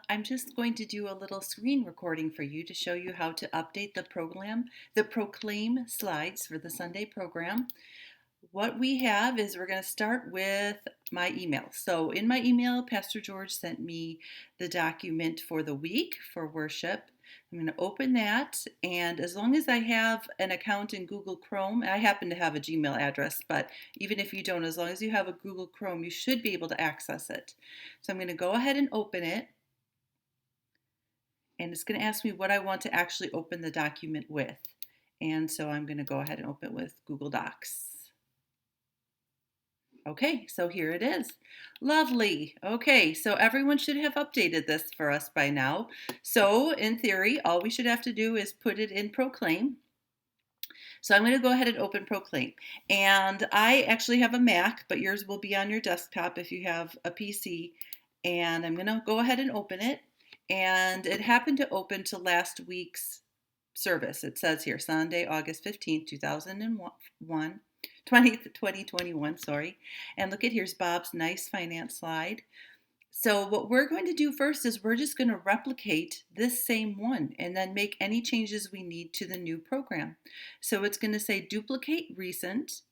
I'm just going to do a little screen recording for you to show you how to update the Proclaim slides for the Sunday program. What we have is we're going to start with my email. So in my email, Pastor George sent me the document for the week for worship. I'm going to open that, and as long as I have an account in Google Chrome, I happen to have a Gmail address, but even if you don't, as long as you have a Google Chrome, you should be able to access it. So I'm going to go ahead and open it. And it's going to ask me what I want to actually open the document with. And so I'm going to go ahead and open it with Google Docs. Okay, so here it is. Lovely. Okay, so everyone should have updated this for us by now. So in theory, all we should have to do is put it in Proclaim. So I'm going to go ahead and open Proclaim. And I actually have a Mac, but yours will be on your desktop if you have a PC. And I'm going to go ahead and open it. And it happened to open to last week's service. It says here, Sunday, August 15th, 2021, sorry. And look at here's Bob's nice finance slide. So what we're going to do first is we're just going to replicate this same one and then make any changes we need to the new program. So it's going to say duplicate recent,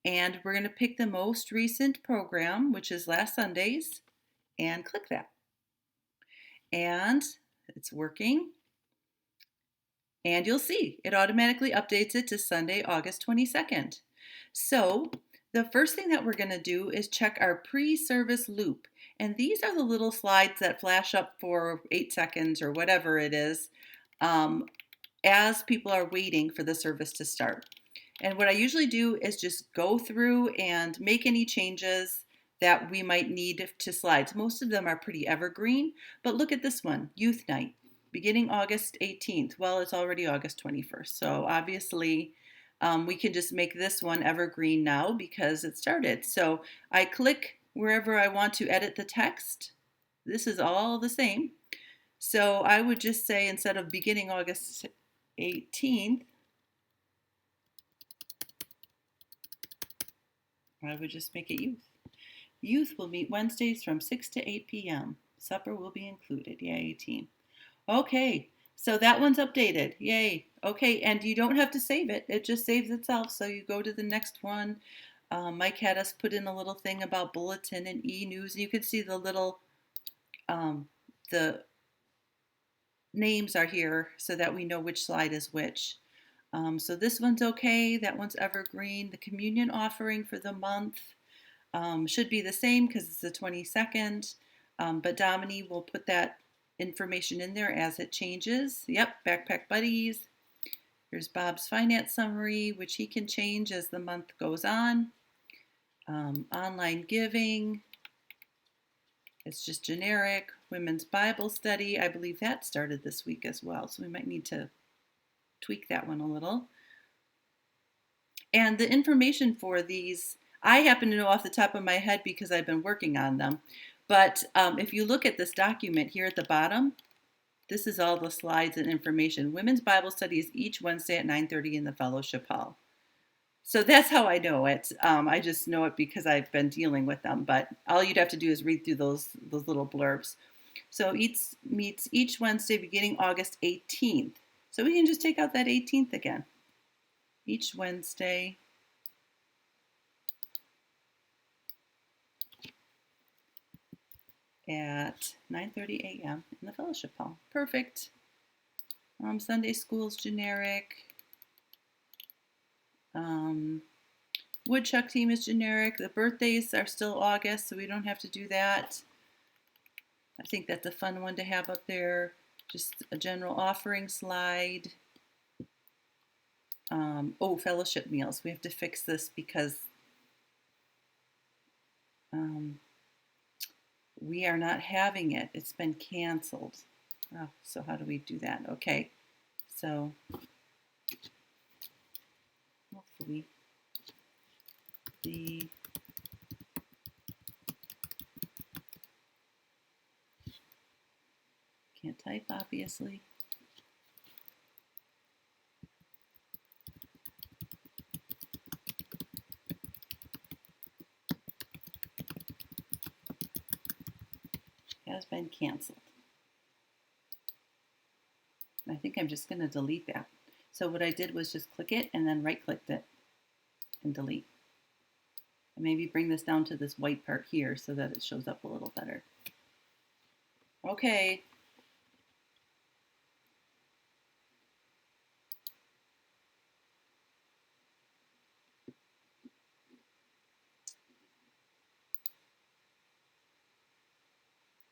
and we're going to pick the most recent program, which is last Sunday's, and click that. And it's working. And you'll see it automatically updates it to Sunday, August 22nd. So the first thing that we're going to do is check our pre-service loop. And these are the little slides that flash up for 8 seconds or whatever it is as people are waiting for the service to start. And what I usually do is just go through and make any changes that we might need to slides. Most of them are pretty evergreen, but look at this one, Youth Night, beginning August 18th. Well, it's already August 21st, so obviously we can just make this one evergreen now because it started. So I click wherever I want to edit the text. This is all the same. So I would just say instead of beginning August 18th, I would just make it youth. Youth will meet Wednesdays from 6 to 8 p.m. Supper will be included. Yay, team. Okay, so that one's updated. Yay. Okay, and you don't have to save it. It just saves itself. So you go to the next one. Mike had us put in a little thing about bulletin and e-news. You can see the little, the names are here so that we know which slide is which. So this one's okay. That one's evergreen. The communion offering for the month should be the same because it's the 22nd, but Dominique will put that information in there as it changes. Yep, Backpack Buddies. Here's Bob's finance summary, which he can change as the month goes on. Online giving. It's just generic. Women's Bible study. I believe that started this week as well, so we might need to tweak that one a little. And the information for these, I happen to know off the top of my head because I've been working on them. But if you look at this document here at the bottom, this is all the slides and information. Women's Bible study is each Wednesday at 9:30 in the fellowship hall. So that's how I know it. I just know it because I've been dealing with them. But all you'd have to do is read through those little blurbs. So each meets each Wednesday beginning August 18th. So we can just take out that 18th again. Each Wednesday at 9:30 a.m. in the fellowship hall. Perfect. Sunday school's generic. Woodchuck team is generic. The birthdays are still August, so we don't have to do that. I think that's a fun one to have up there. Just a general offering slide. Oh, fellowship meals. We have to fix this because we are not having it. It's been canceled. Oh, so how do we do that? Okay, so hopefully the can't type obviously. Has been canceled. I think I'm just going to delete that. So what I did was just click it and then right-clicked it and delete. And maybe bring this down to this white part here so that it shows up a little better. Okay.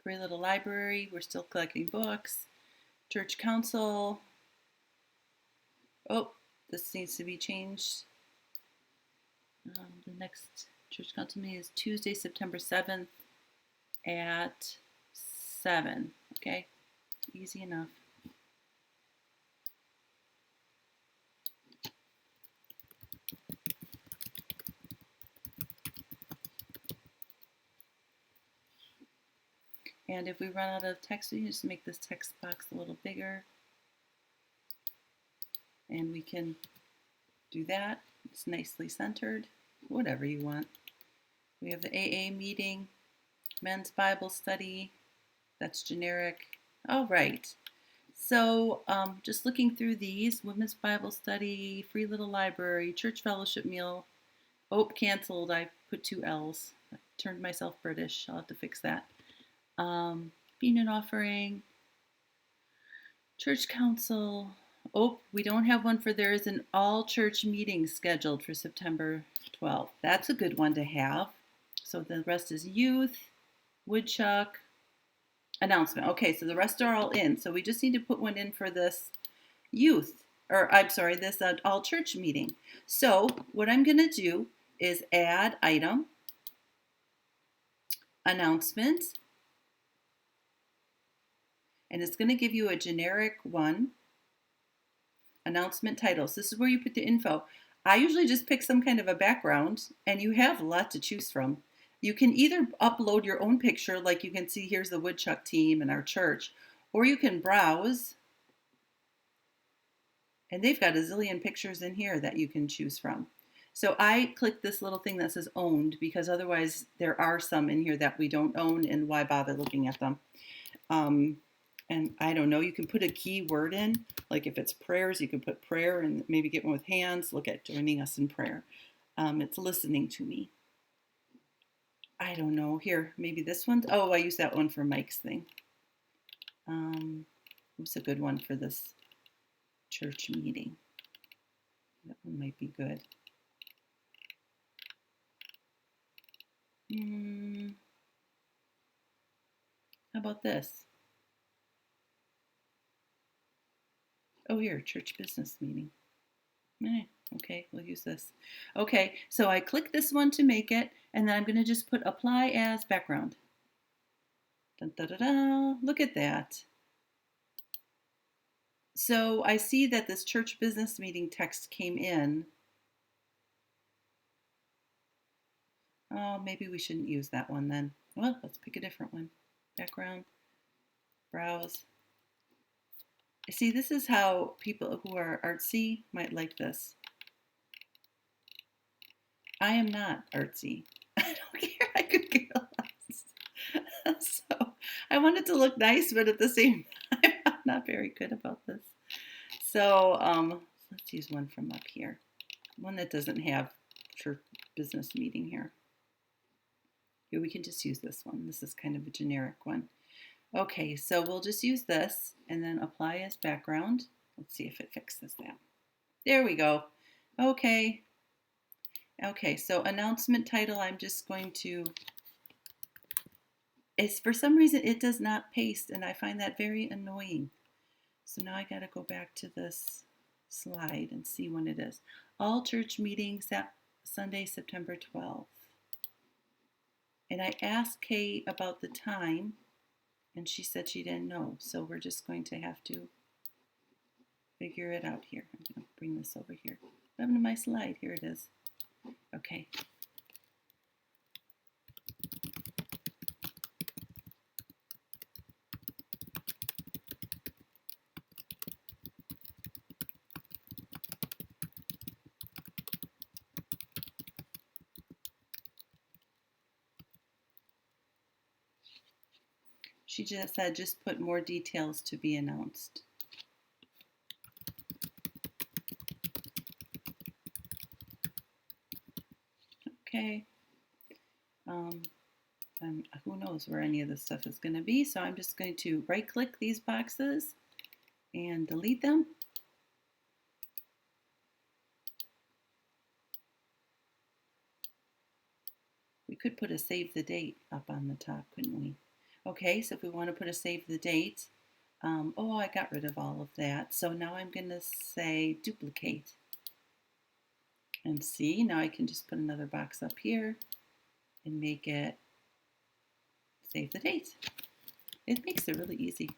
Free Little Library, we're still collecting books. Church Council. Oh, this needs to be changed. The next Church Council meeting is Tuesday, September 7th at 7. Okay, easy enough. And if we run out of text, we can just make this text box a little bigger. And we can do that. It's nicely centered, whatever you want. We have the AA meeting, men's Bible study. That's generic. All right. So just looking through these, women's Bible study, free little library, church fellowship meal. Oh, canceled. I put 2 L's. I turned myself British. I'll have to fix that. Peanut offering, church council. Oh, we don't have one for there is an all church meeting scheduled for September 12th. That's a good one to have. So the rest is youth, woodchuck, announcement. Okay, so the rest are all in. So we just need to put one in for this youth, or I'm sorry, this all church meeting. So what I'm going to do is add item, announcement, and it's going to give you a generic one, announcement title. So this is where you put the info. I usually just pick some kind of a background, and you have a lot to choose from. You can either upload your own picture, like you can see here's the woodchuck team and our church, or you can browse, and they've got a zillion pictures in here that you can choose from. So I click this little thing that says owned, because otherwise there are some in here that we don't own, and why bother looking at them? And I don't know, you can put a keyword in, like if it's prayers, you can put prayer and maybe get one with hands, look at joining us in prayer. It's listening to me. I don't know, here, maybe this one. Oh, I use that one for Mike's thing. What's a good one for this church meeting? That one might be good. How about this? Oh, here, church business meeting. Okay, we'll use this. Okay, so I click this one to make it, and then I'm going to just put apply as background. Dun, da, da, da. Look at that. So I see that this church business meeting text came in. Oh, maybe we shouldn't use that one then. Well, let's pick a different one. Background, browse. See, this is how people who are artsy might like this. I am not artsy. I don't care. I could care less. So I want it to look nice, but at the same time, I'm not very good about this. So let's use one from up here. One that doesn't have church business meeting here. Here we can just use this one. This is kind of a generic one. Okay, so we'll just use this and then apply as background. Let's see if it fixes that. There we go. Okay. Okay, so announcement title, I'm just going to, it's for some reason it does not paste, and I find that very annoying. So now I got to go back to this slide and see when it is. All church meetings at Sunday, September 12th. And I asked Kay about the time, and she said she didn't know. So we're just going to have to figure it out here. I'm going to bring this over here. What happened to my slide? Here it is. Okay. She just said, just put more details to be announced. okay. And who knows where any of this stuff is going to be, so I'm just going to right click these boxes and delete them. We could put a save the date up on the top, couldn't we? Okay, so if we want to put a save the date, oh, I got rid of all of that. So now I'm going to say duplicate. And see, now I can just put another box up here and make it save the date. It makes it really easy.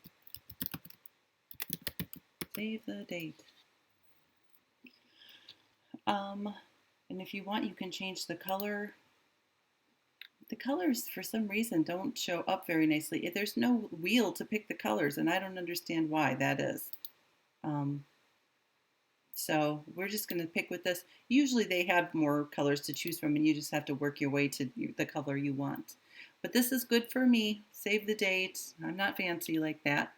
Save the date. And if you want, you can change the color. The colors, for some reason, don't show up very nicely. There's no wheel to pick the colors, and I don't understand why that is. So we're just going to pick with this. Usually they have more colors to choose from, and you just have to work your way to the color you want. But this is good for me. Save the date. I'm not fancy like that.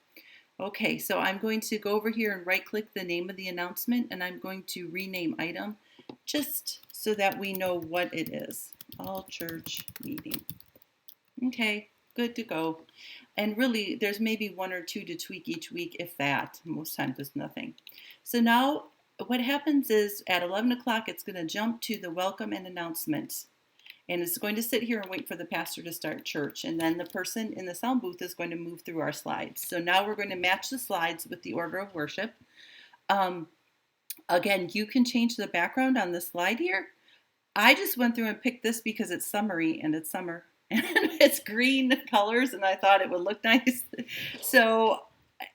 Okay, so I'm going to go over here and right-click the name of the announcement, and I'm going to rename item just so that we know what it is. All church meeting. Okay, good to go. And really, there's maybe one or two to tweak each week, if that. Most times there's nothing. So now what happens is at 11 o'clock, it's going to jump to the welcome and announcements. And it's going to sit here and wait for the pastor to start church. And then the person in the sound booth is going to move through our slides. So now we're going to match the slides with the order of worship. Again, you can change the background on the slide here. I just went through and picked this because it's summery and it's summer. And it's green colors, and I thought it would look nice. So,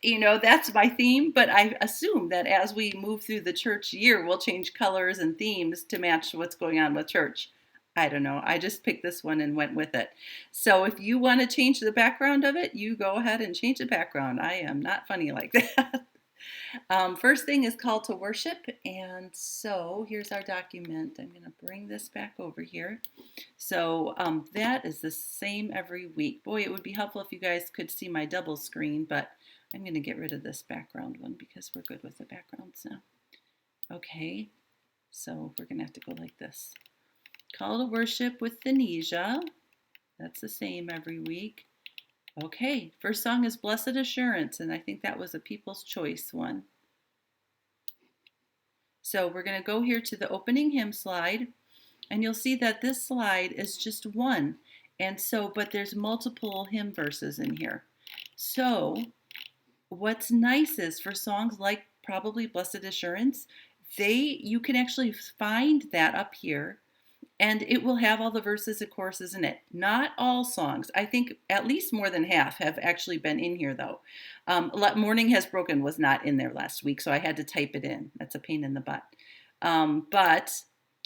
you know, that's my theme, but I assume that as we move through the church year, we'll change colors and themes to match what's going on with church. I don't know. I just picked this one and went with it. So if you want to change the background of it, you go ahead and change the background. I am not funny like that. First thing is call to worship. And so here's our document. I'm going to bring this back over here. So that is the same every week. Boy, it would be helpful if you guys could see my double screen, but I'm going to get rid of this background one because we're good with the backgrounds now. Okay, so we're going to have to go like this. Call to worship with Denisha. That's the same every week. Okay, first song is Blessed Assurance, and I think that was a People's Choice one. So we're going to go here to the opening hymn slide, and you'll see that this slide is just one. And so, but there's multiple hymn verses in here. So what's nice is for songs like probably Blessed Assurance, you can actually find that up here. And it will have all the verses and choruses in it. Not all songs. I think at least more than half have actually been in here, though. Morning Has Broken was not in there last week, so I had to type it in. That's a pain in the butt.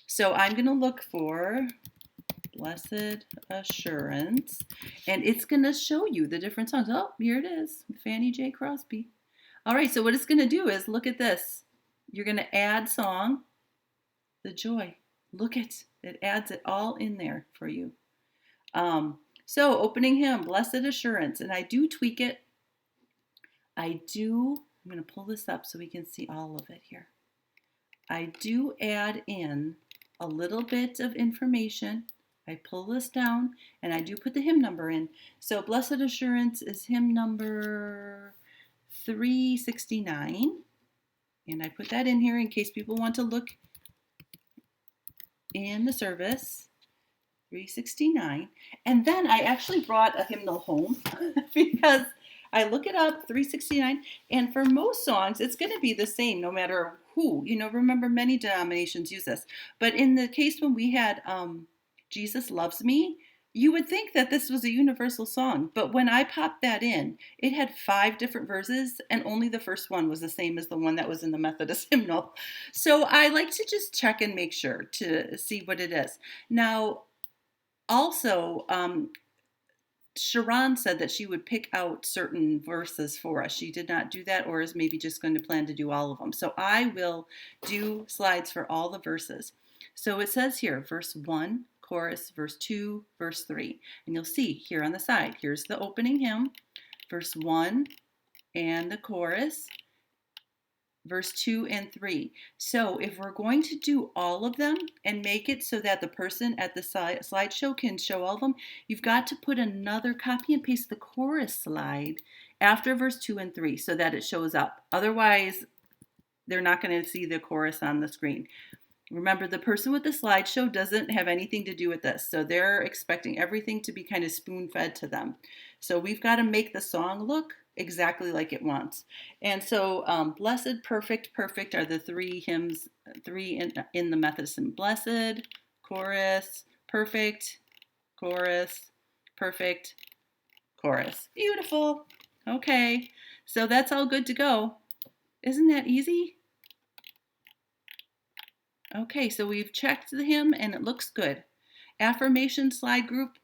So I'm going to look for Blessed Assurance, and it's going to show you the different songs. Oh, here it is. Fannie J. Crosby. All right, so what it's going to do is look at this. You're going to add song, The Joy. Look at it, adds it all in there for you. So opening hymn, Blessed Assurance, and I do tweak it. I'm going to pull this up so we can see all of it here. I do add in a little bit of information. I pull this down and I do put the hymn number in. So Blessed Assurance is hymn number 369. And I put that in here in case people want to look in the service, 369. And then I actually brought a hymnal home because I look it up, 369, and for most songs, it's going to be the same no matter who. You know, remember many denominations use this. But in the case when we had Jesus Loves Me, you would think that this was a universal song, but when I popped that in, it had 5 different verses, and only the first one was the same as the one that was in the Methodist hymnal. So I like to just check and make sure to see what it is. Now, also, Sharon said that she would pick out certain verses for us. She did not do that, or is maybe just going to plan to do all of them. So I will do slides for all the verses. So it says here, verse 1, chorus, verse 2, verse 3. And you'll see here on the side, here's the opening hymn, verse 1 and the chorus. verse 2 and 3. So if we're going to do all of them and make it so that the person at the slideshow can show all of them, you've got to put another, copy and paste the chorus slide after verse 2 and 3 so that it shows up. Otherwise, they're not going to see the chorus on the screen. Remember, the person with the slideshow doesn't have anything to do with this, so they're expecting everything to be kind of spoon-fed to them. So we've got to make the song look exactly like it wants. And so blessed, perfect, perfect are the three hymns, three in the Methodist hymn. Blessed, chorus, perfect, chorus, perfect, chorus. Beautiful. Okay, so that's all good to go. Isn't that easy? Okay, so we've checked the hymn and it looks good. Affirmation slide group,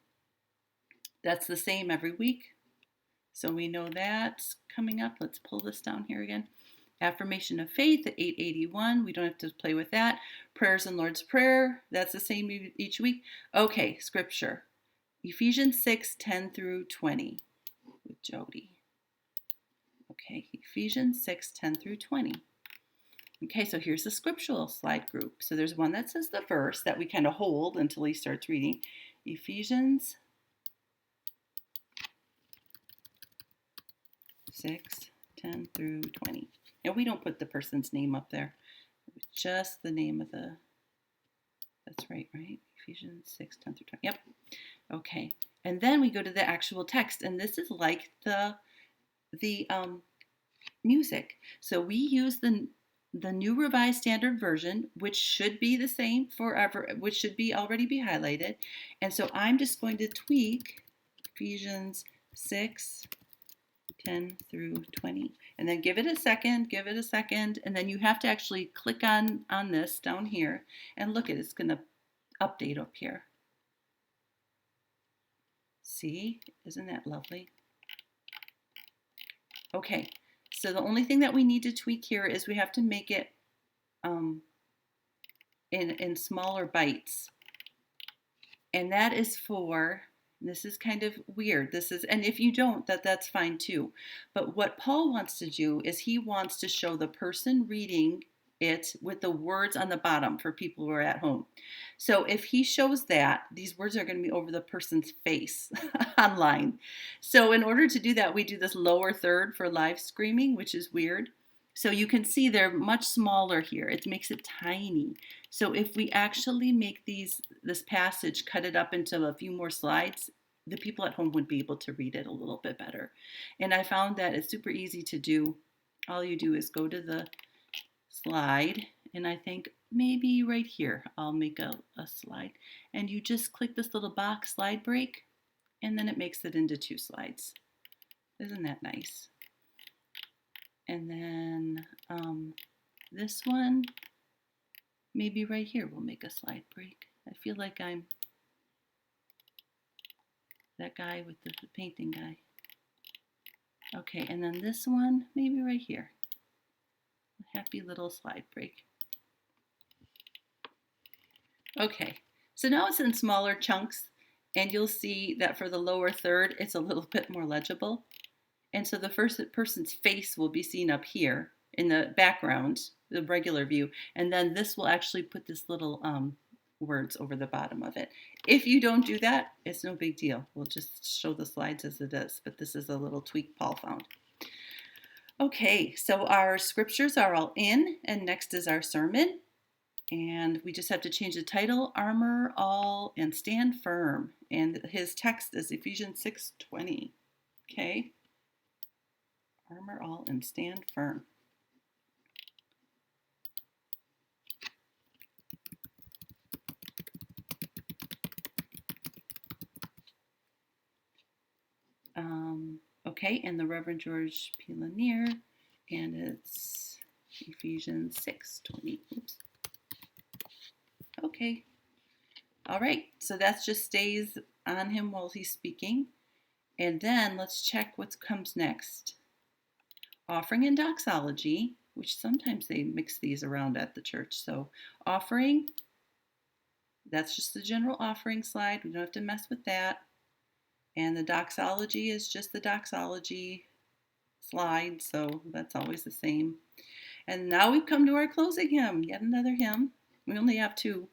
that's the same every week. So we know that's coming up. Let's pull this down here again. Affirmation of faith at 881. We don't have to play with that. Prayers and Lord's Prayer, that's the same each week. Okay, scripture. Ephesians 6, 10 through 20 with Jody. Okay, Ephesians 6, 10 through 20. Okay, so here's the scriptural slide group. So there's one that says the verse that we kind of hold until he starts reading. Ephesians 6, 10 through 20. And we don't put the person's name up there. Just the name of the, that's right? Ephesians 6, 10 through 20. Yep. Okay. And then we go to the actual text. And this is like the music. So we use the New Revised Standard Version, which should be the same forever, which should be already be highlighted. And so I'm just going to tweak Ephesians 6, 10 through 20. And then give it a second, and then you have to actually click on this down here and look at it. It's going to update up here. See? Isn't that lovely? Okay. So the only thing that we need to tweak here is we have to make it in smaller bites. And that is for, this is kind of weird. And if you don't, that's fine too. But what Paul wants to do is he wants to show the person reading it with the words on the bottom for people who are at home. So if he shows that, these words are going to be over the person's face online. So in order to do that, we do this lower third for live streaming, which is weird. So you can see they're much smaller here. It makes it tiny. So if we actually make this passage, cut it up into a few more slides, the people at home would be able to read it a little bit better. And I found that it's super easy to do. All you do is go to the slide, and I think maybe right here I'll make a slide, and you just click this little box, slide break, and then it makes it into 2 slides. Isn't that nice? And then this one, maybe right here we'll make a slide break. I feel like I'm that guy with the painting guy. Okay, and then this one, maybe right here. Happy little slide break. Okay, so now it's in smaller chunks, and you'll see that for the lower third, it's a little bit more legible. And so the first person's face will be seen up here in the background, the regular view, and then this will actually put this little words over the bottom of it. If you don't do that, it's no big deal. We'll just show the slides as it is, but this is a little tweak Paul found. Okay, so our scriptures are all in, and next is our sermon. And we just have to change the title, Armor All and Stand Firm. And his text is Ephesians 6:20. Okay, Armor All and Stand Firm. Okay, and the Reverend George P. Lanier, and it's Ephesians 6:20. Oops. Okay. All right, so that just stays on him while he's speaking. And then let's check what comes next. Offering and doxology, which sometimes they mix these around at the church. So offering, that's just the general offering slide. We don't have to mess with that. And the doxology is just the doxology slide, so that's always the same. And now we've come to our closing hymn, yet another hymn. We only have two.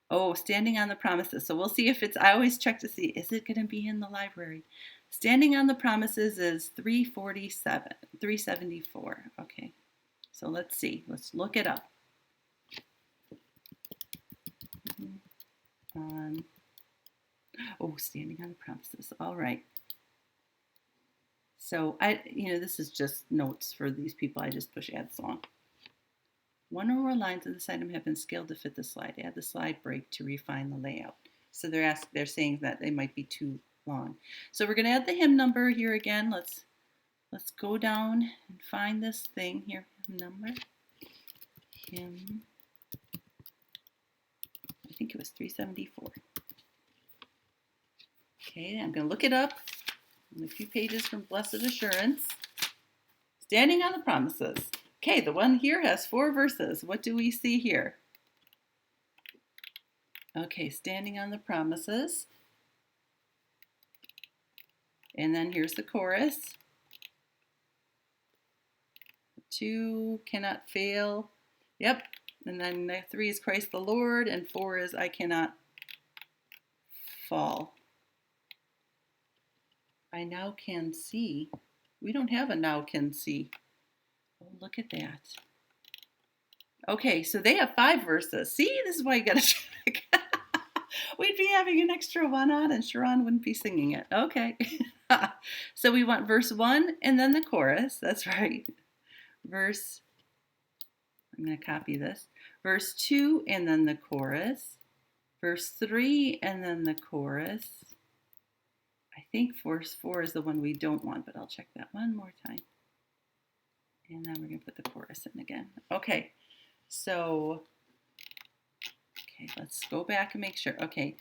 Oh, Standing on the Promises. So we'll see if it's, I always check to see, is it going to be in the library? Standing on the Promises is 347, 374. Okay, so let's see. Let's look it up. Standing on the Promises. All right. So this is just notes for these people. I just push add song. One or more lines of this item have been scaled to fit the slide. Add the slide break to refine the layout. So they're saying that they might be too long. So we're going to add the hymn number here again. Let's go down and find this thing here. Number. Hymn. I think it was 374. Okay, I'm going to look it up. A few pages from Blessed Assurance. Standing on the Promises. Okay, the one here has 4 verses. What do we see here? Okay, Standing on the Promises. And then here's the chorus. 2, Cannot Fail. Yep. And then 3 is Christ the Lord. And 4 is I Cannot Fall. I now can see. We don't have a now can see. Oh, look at that. Okay, so they have 5 verses. See, this is why you got to check. We'd be having an extra one on and Sharon wouldn't be singing it. Okay. So we want verse 1 and then the chorus. That's right. I'm going to copy this. Verse 2 and then the chorus. Verse 3 and then the chorus. I think verse 4 is the one we don't want, but I'll check that one more time. And then we're going to put the chorus in again. Okay, so, let's go back and make sure. Okay,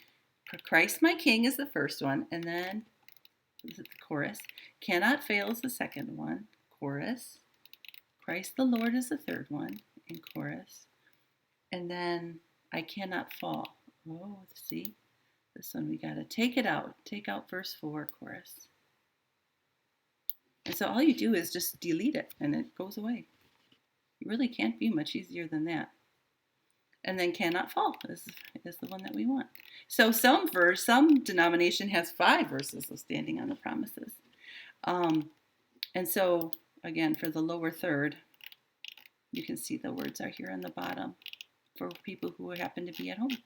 Christ my King is the first one, and then the chorus. Cannot Fail is the second one, chorus. Christ the Lord is the third one, and chorus. And then I Cannot Fall. Oh, see? This one we got to take it out. Take out verse 4, chorus. And so all you do is just delete it and it goes away. It really can't be much easier than that. And then Cannot Fall is the one that we want. So some denomination has 5 verses of Standing on the Promises. And so again, for the lower third, you can see the words are here on the bottom for people who happen to be at home.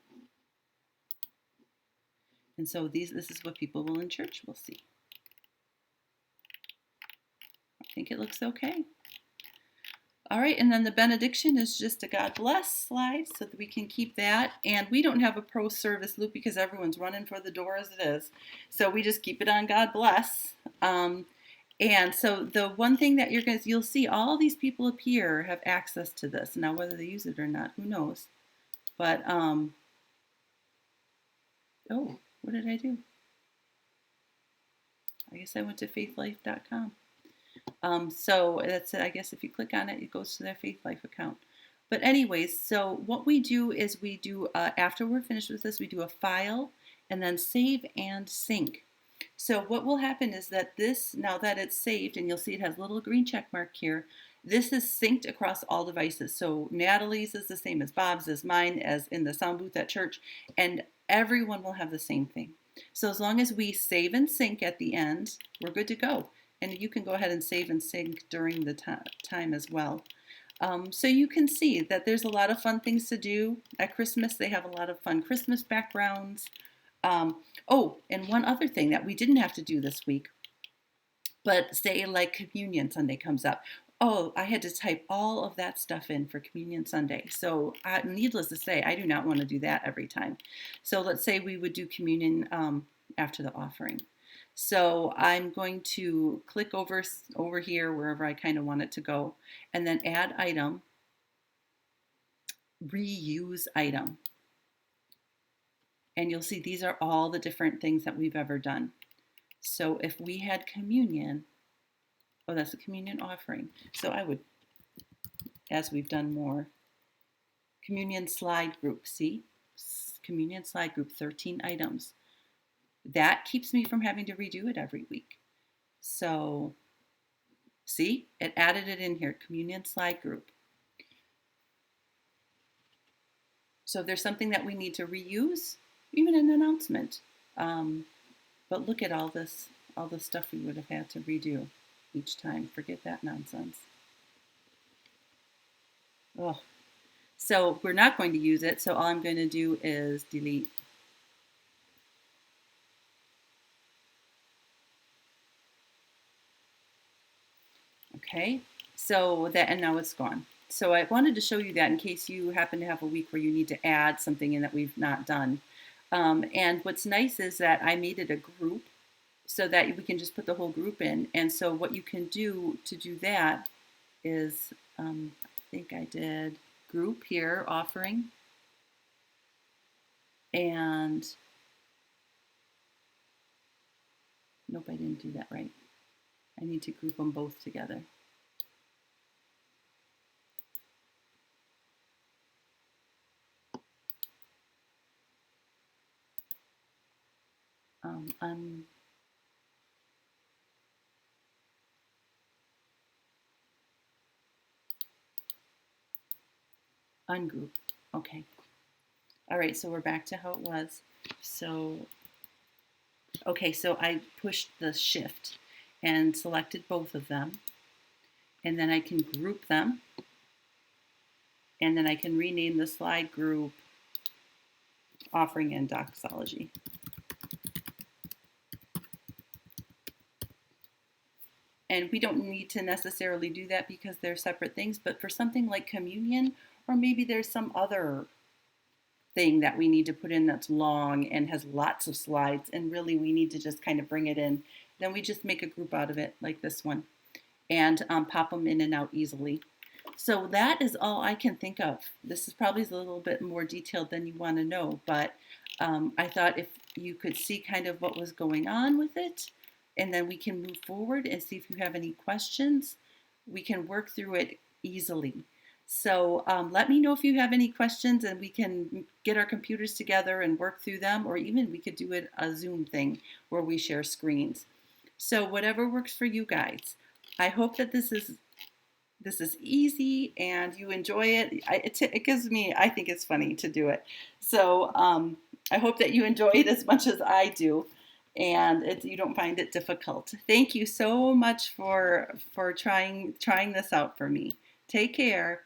And so this is what people will in church will see. I think it looks okay. All right, and then the benediction is just a God bless slide so that we can keep that. And we don't have a pro service loop because everyone's running for the door as it is. So we just keep it on God bless. And so the one thing that you'll see all these people up here have access to this. Now, whether they use it or not, who knows? But, what did I do? I guess I went to faithlife.com. So that's it. I guess if you click on it, it goes to their Faith Life account. But anyways, so what we do is we do, after we're finished with this, we do a file and then save and sync. So what will happen is that now that it's saved, and you'll see it has a little green check mark here, this is synced across all devices. So Natalie's is the same as Bob's, as mine, as in the sound booth at church, and everyone will have the same thing. So as long as we save and sync at the end, we're good to go. And you can go ahead and save and sync during the time as well. So you can see that there's a lot of fun things to do. At Christmas, they have a lot of fun Christmas backgrounds. And one other thing that we didn't have to do this week, but say like Communion Sunday comes up. Oh, I had to type all of that stuff in for Communion Sunday. So needless to say, I do not want to do that every time. So let's say we would do communion after the offering. So I'm going to click over here, wherever I kind of want it to go, and then add item, reuse item. And you'll see these are all the different things that we've ever done. So if we had communion, that's a communion offering. So I would, as we've done more, communion slide group, see? Communion slide group, 13 items. That keeps me from having to redo it every week. So, see? It added it in here, communion slide group. So if there's something that we need to reuse, even an announcement. Um, but look at all the stuff we would have had to redo each time. Forget that nonsense. Oh, so we're not going to use it. So all I'm going to do is delete. Okay, so that, and now it's gone. So I wanted to show you that in case you happen to have a week where you need to add something in that we've not done. And what's nice is that I made it a group so that we can just put the whole group in. And so what you can do to do that is, I think I did group here, offering, and nope, I didn't do that right. I need to group them both together. I'm ungroup. Okay. All right, so we're back to how it was. So, okay, so I pushed the shift and selected both of them. And then I can group them. And then I can rename the slide group offering and doxology. And we don't need to necessarily do that because they're separate things, but for something like communion, or maybe there's some other thing that we need to put in that's long and has lots of slides, and really we need to just kind of bring it in, then we just make a group out of it like this one and pop them in and out easily. So that is all I can think of. This is probably a little bit more detailed than you want to know, but I thought if you could see kind of what was going on with it, and then we can move forward and see if you have any questions. We can work through it easily. So let me know if you have any questions, and we can get our computers together and work through them, or even we could do it a Zoom thing where we share screens. So whatever works for you guys. I hope that this is easy and you enjoy it. It gives me, I think it's funny to do it. So I hope that you enjoy it as much as I do, and you don't find it difficult. Thank you so much for trying this out for me. Take care.